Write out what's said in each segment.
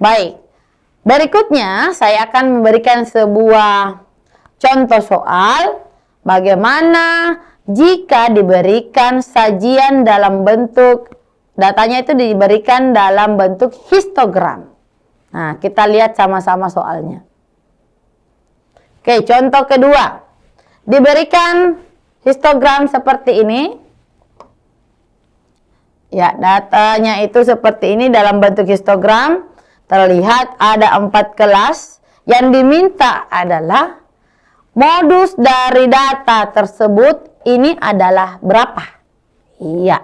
Baik, berikutnya saya akan memberikan sebuah contoh soal bagaimana jika diberikan sajian dalam bentuk, datanya itu diberikan dalam bentuk histogram. Nah, kita lihat sama-sama soalnya. Oke, contoh kedua. Diberikan histogram seperti ini. Ya, datanya itu seperti ini dalam bentuk histogram. Terlihat ada 4 kelas. Yang diminta adalah modus dari data tersebut ini adalah berapa? Iya.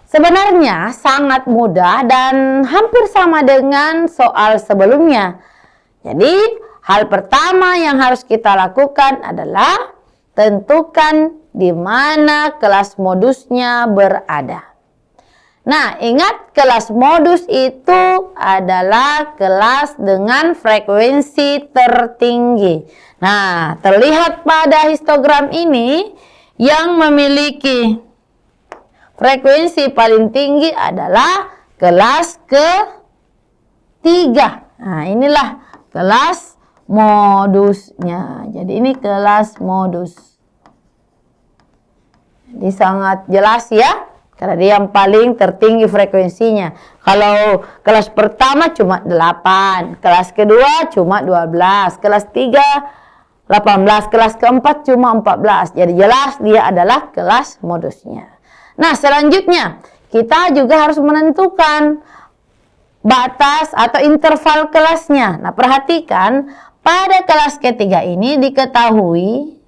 Sebenarnya sangat mudah dan hampir sama dengan soal sebelumnya. Jadi, hal pertama yang harus kita lakukan adalah tentukan di mana kelas modusnya berada. Nah, ingat kelas modus itu adalah kelas dengan frekuensi tertinggi. Nah, terlihat pada histogram ini yang memiliki frekuensi paling tinggi adalah kelas ketiga. Nah, inilah kelas modusnya. Jadi ini kelas modus. Jadi sangat jelas ya. Karena dia yang paling tertinggi frekuensinya. Kalau kelas pertama cuma 8, kelas kedua cuma 12, kelas 3 18, kelas keempat cuma 14. Jadi jelas dia adalah kelas modusnya. Nah, selanjutnya kita juga harus menentukan batas atau interval kelasnya. Nah, perhatikan pada kelas ketiga ini diketahui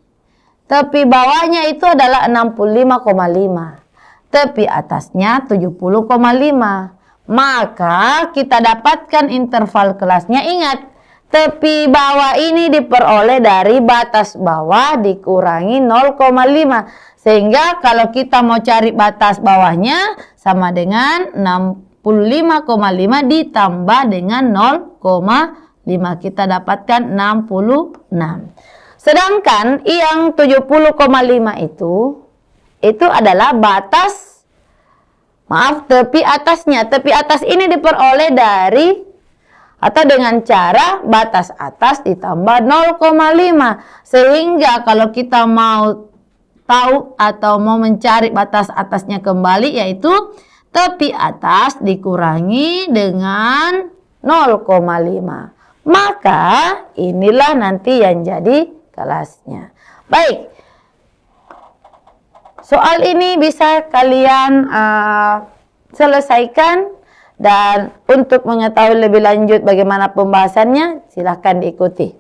tepi bawahnya itu adalah 65,5. Tepi atasnya 70,5. Maka kita dapatkan interval kelasnya. Ingat, tepi bawah ini diperoleh dari batas bawah dikurangi 0,5. Sehingga kalau kita mau cari batas bawahnya sama dengan 65,5 ditambah dengan 0,5. Kita dapatkan 66. Sedangkan yang 70,5 itu adalah batas, tepi atasnya. Tepi atas ini diperoleh dari atau dengan cara batas atas ditambah 0,5. Sehingga kalau kita mau tahu atau mau mencari batas atasnya kembali, yaitu tepi atas dikurangi dengan 0,5. Maka inilah nanti yang jadi kelasnya. Baik. Soal ini bisa kalian selesaikan, dan untuk mengetahui lebih lanjut bagaimana pembahasannya silahkan diikuti.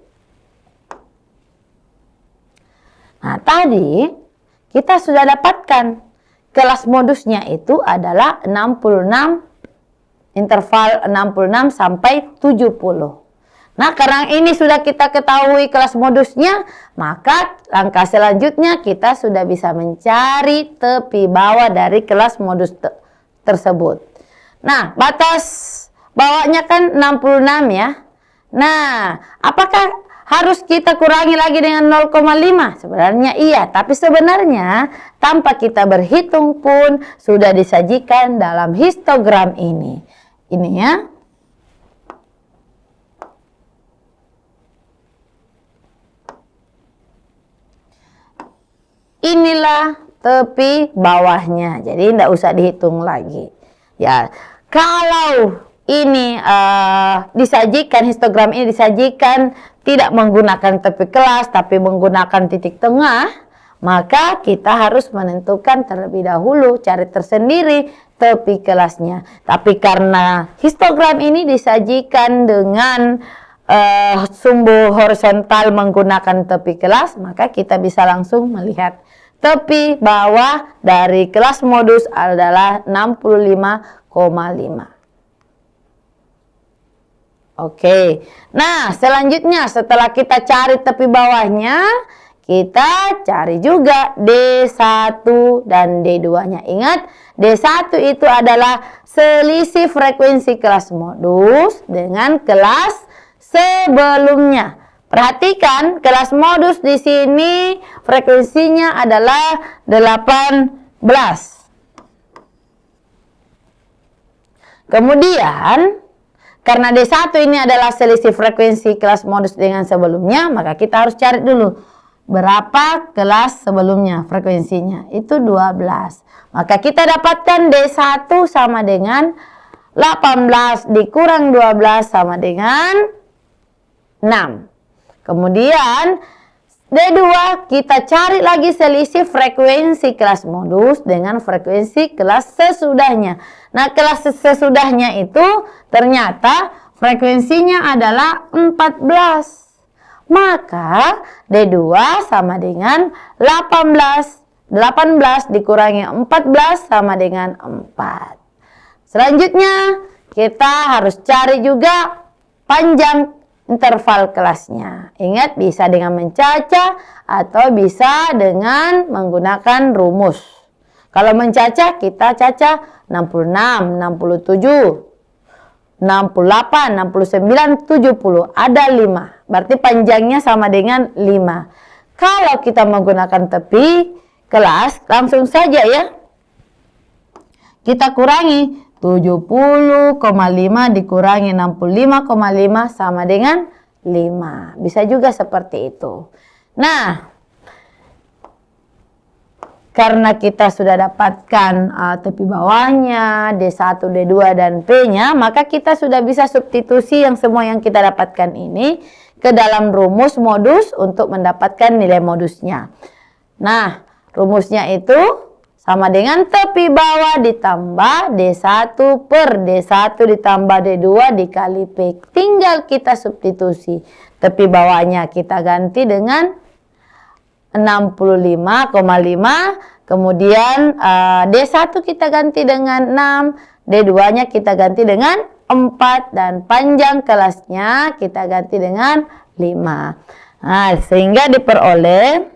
Nah, tadi kita sudah dapatkan kelas modusnya itu adalah 66, interval 66 sampai 70. Nah, karena ini sudah kita ketahui kelas modusnya, maka langkah selanjutnya kita sudah bisa mencari tepi bawah dari kelas modus tersebut. Nah, batas bawahnya kan 66 ya. Nah, apakah harus kita kurangi lagi dengan 0,5? Sebenarnya iya, tapi sebenarnya tanpa kita berhitung pun sudah disajikan dalam histogram ini. Ini ya. Inilah tepi bawahnya, jadi tidak usah dihitung lagi. Ya, kalau ini disajikan, histogram ini disajikan tidak menggunakan tepi kelas, tapi menggunakan titik tengah, maka kita harus menentukan terlebih dahulu, cari tersendiri tepi kelasnya. Tapi karena histogram ini disajikan dengan sumbu horizontal menggunakan tepi kelas, maka kita bisa langsung melihat tepi bawah dari kelas modus adalah 65,5. Oke, nah selanjutnya setelah kita cari tepi bawahnya, kita cari juga D1 dan D2-nya. Ingat, D1 itu adalah selisih frekuensi kelas modus dengan kelas sebelumnya. Perhatikan, kelas modus di sini frekuensinya adalah 18. Kemudian Karena D1 ini adalah selisih frekuensi kelas modus dengan sebelumnya, maka kita harus cari dulu berapa kelas sebelumnya frekuensinya. Itu 12. Maka kita dapatkan D1 sama dengan 18 dikurang 12 sama dengan 6. Kemudian D2 kita cari lagi selisih frekuensi kelas modus dengan frekuensi kelas sesudahnya. Nah, kelas sesudahnya itu ternyata frekuensinya adalah 14. Maka D2 sama dengan 18. 18 dikurangi 14 sama dengan 4. Selanjutnya kita harus cari juga panjang interval kelasnya. Ingat, bisa dengan mencacah atau bisa dengan menggunakan rumus. Kalau mencacah, kita cacah 66, 67, 68, 69, 70. Ada 5. Berarti panjangnya sama dengan 5. Kalau kita menggunakan tepi kelas, langsung saja ya. Kita kurangi 70,5 dikurangi 65,5 sama dengan 5. Bisa juga seperti itu. Nah, karena kita sudah dapatkan tepi bawahnya, D1, D2, dan P-nya, maka kita sudah bisa substitusi yang semua yang kita dapatkan ini ke dalam rumus modus untuk mendapatkan nilai modusnya. Nah, rumusnya itu sama dengan tepi bawah ditambah D1 per D1 ditambah D2 dikali P. Tinggal kita substitusi. Tepi bawahnya kita ganti dengan 65,5, kemudian D1 kita ganti dengan 6, D2-nya kita ganti dengan 4, dan panjang kelasnya kita ganti dengan 5. Nah, sehingga diperoleh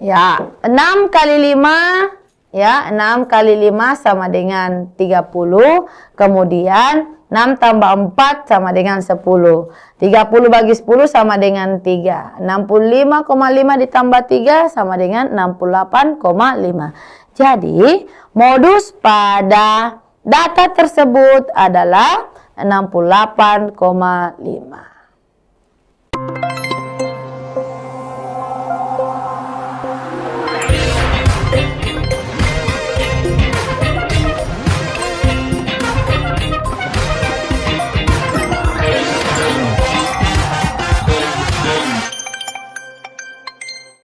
ya 6 kali 5 ya, 6 kali 5 sama dengan 30, kemudian 6 tambah 4 sama dengan 10. 30 bagi 10 sama dengan 3. 65,5 ditambah 3 sama dengan 68,5. Jadi, modus pada data tersebut adalah 68,5.